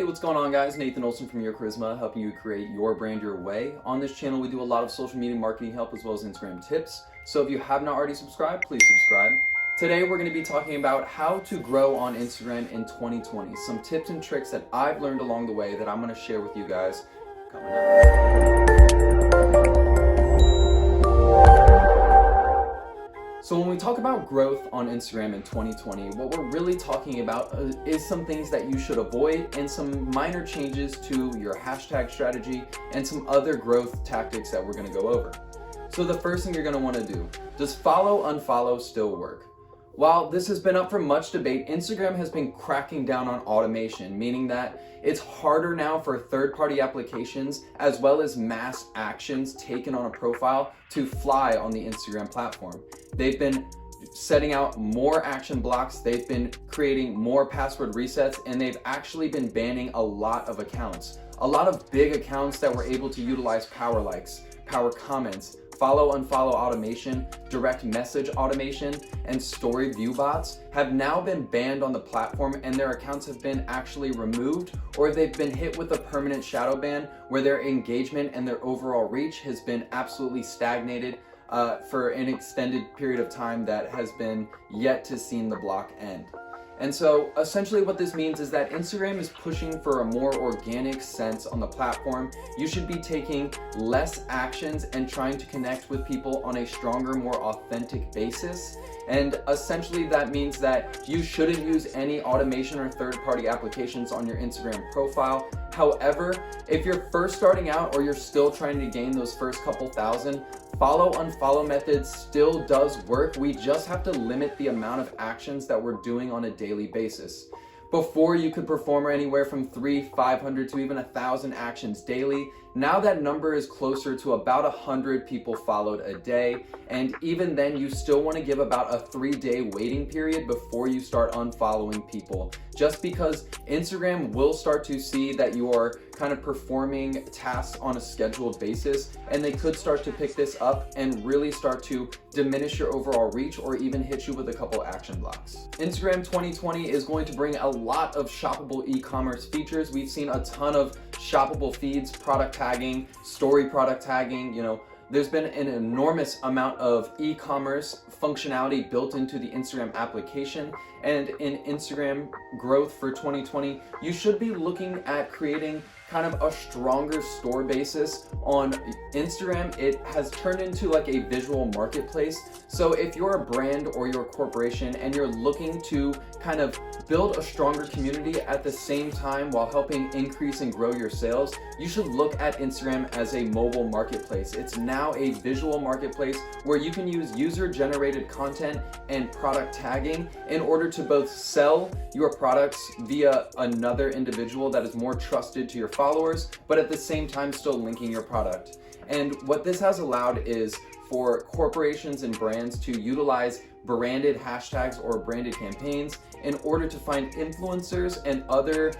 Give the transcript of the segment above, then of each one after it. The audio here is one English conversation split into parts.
what's going on, guys? Nathan Olson from Your Charisma, helping you create your brand your way. On this channel, we do a lot of social media marketing help as well as Instagram tips. So if you have not already subscribed, please subscribe. Today, we're going to be talking about how to grow on Instagram in 2020. Some tips and tricks that I've learned along the way that I'm going to share with you guys coming up. So when we talk about growth on Instagram in 2020, what we're really talking about is some things that you should avoid and some minor changes to your hashtag strategy and some other growth tactics that we're going to go over. So the first thing you're going to want to do, does follow, unfollow still work? While this has been up for much debate, Instagram has been cracking down on automation, meaning that it's harder now for third-party applications as well as mass actions taken on a profile to fly on the Instagram platform. They've been setting out more action blocks, they've been creating more password resets, and they've actually been banning a lot of accounts. A lot of big accounts that were able to utilize power likes, power comments, follow, unfollow automation, direct message automation, and story view bots have now been banned on the platform, and their accounts have been actually removed, or they've been hit with a permanent shadow ban where their engagement and their overall reach has been absolutely stagnated for an extended period of time that has been yet to see the block end. And so essentially what this means is that Instagram is pushing for a more organic sense on the platform. You should be taking less actions and trying to connect with people on a stronger, more authentic basis. And essentially that means that you shouldn't use any automation or third-party applications on your Instagram profile. However, if you're first starting out or you're still trying to gain those first couple thousand, follow, unfollow method still does work. We just have to limit the amount of actions that we're doing on a daily basis. Before, you could perform anywhere from 300, 500 to even 1,000 actions daily. Now that number is closer to about 100 people followed a day. And even then, you still want to give about a 3-day waiting period before you start unfollowing people. Just because Instagram will start to see that you are kind of performing tasks on a scheduled basis, and they could start to pick this up and really start to diminish your overall reach or even hit you with a couple action blocks. Instagram 2020 is going to bring a lot of shoppable e-commerce features. We've seen a ton of shoppable feeds, product tagging, story product tagging, there's been an enormous amount of e-commerce functionality built into the Instagram application. And in Instagram growth for 2020, you should be looking at creating kind of a stronger store basis on Instagram. It has turned into like a visual marketplace. So if you're a brand or you're a corporation and you're looking to kind of build a stronger community at the same time while helping increase and grow your sales, you should look at Instagram as a mobile marketplace. It's now a visual marketplace where you can use user-generated content and product tagging in order to both sell your products via another individual that is more trusted to your followers, but at the same time still linking your product. And what this has allowed is for corporations and brands to utilize branded hashtags or branded campaigns in order to find influencers and other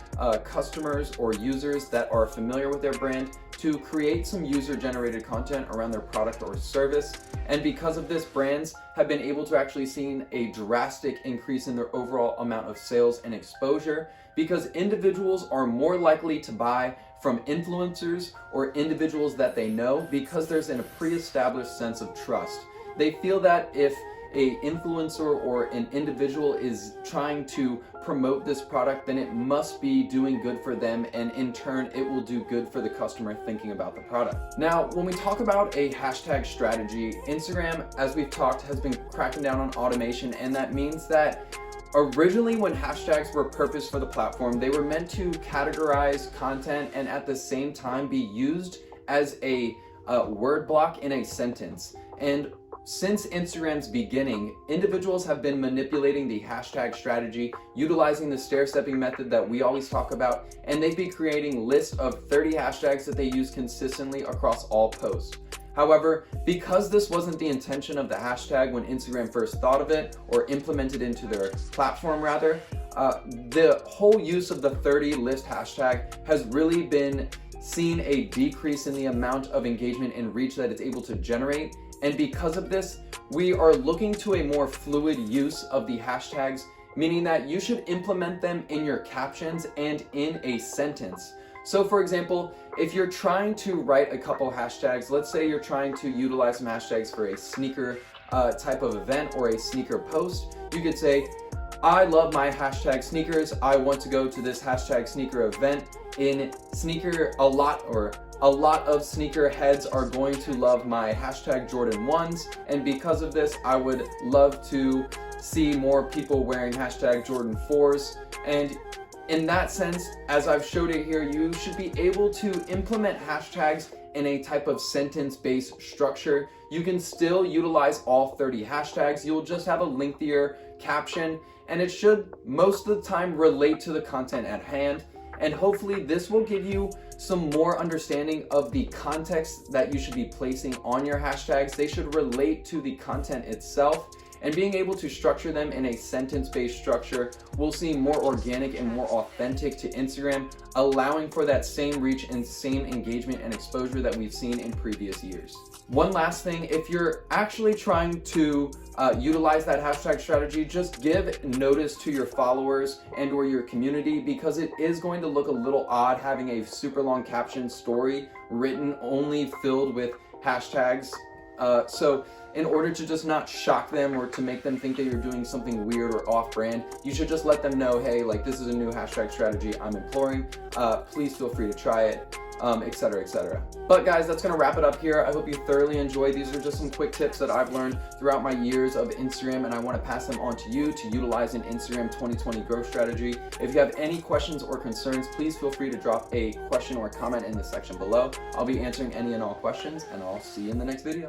customers or users that are familiar with their brand to create some user-generated content around their product or service. And because of this, brands have been able to actually see a drastic increase in their overall amount of sales and exposure, because individuals are more likely to buy from influencers or individuals that they know because there's a pre-established sense of trust. They feel that if an influencer or an individual is trying to promote this product, then it must be doing good for them, and in turn it will do good for the customer thinking about the product. Now, when we talk about a hashtag strategy, Instagram, as we've talked, has been cracking down on automation, and that means that originally when hashtags were purposed for the platform, they were meant to categorize content and at the same time be used as a word block in a sentence. And since Instagram's beginning, individuals have been manipulating the hashtag strategy, utilizing the stair-stepping method that we always talk about, and they've been creating lists of 30 hashtags that they use consistently across all posts. However, because this wasn't the intention of the hashtag when Instagram first thought of it or implemented into their platform rather, the whole use of the 30 list hashtag has really been seen a decrease in the amount of engagement and reach that it's able to generate. And because of this, we are looking to a more fluid use of the hashtags meaning that you should implement them in your captions and in a sentence. So for example, if you're trying to write a couple hashtags, let's say you're trying to utilize some hashtags for a sneaker type of event or a sneaker post, you could say, I love my hashtag sneakers. I want to go to this hashtag sneaker event. In sneaker, a lot of sneaker heads are going to love my hashtag Jordan 1s. And because of this, I would love to see more people wearing hashtag Jordan 4s. And in that sense, as I've showed it here, you should be able to implement hashtags in a type of sentence-based structure. You can still utilize all 30 hashtags. You'll just have a lengthier caption, and it should most of the time relate to the content at hand. And hopefully this will give you some more understanding of the context that you should be placing on your hashtags. They should relate to the content itself, and being able to structure them in a sentence-based structure will seem more organic and more authentic to Instagram, allowing for that same reach and same engagement and exposure that we've seen in previous years. One last thing, if you're actually trying to utilize that hashtag strategy, just give notice to your followers and or your community, because it is going to look a little odd having a super long caption story written only filled with hashtags. So in order to just not shock them or to make them think that you're doing something weird or off-brand, you should just let them know, hey, like, this is a new hashtag strategy I'm employing. Please feel free to try it, etc., etc. But guys, that's gonna wrap it up here. I hope you thoroughly enjoyed. These are just some quick tips that I've learned throughout my years of Instagram, and I wanna pass them on to you to utilize an Instagram 2020 growth strategy. If you have any questions or concerns, please feel free to drop a question or comment in the section below. I'll be answering any and all questions, and I'll see you in the next video.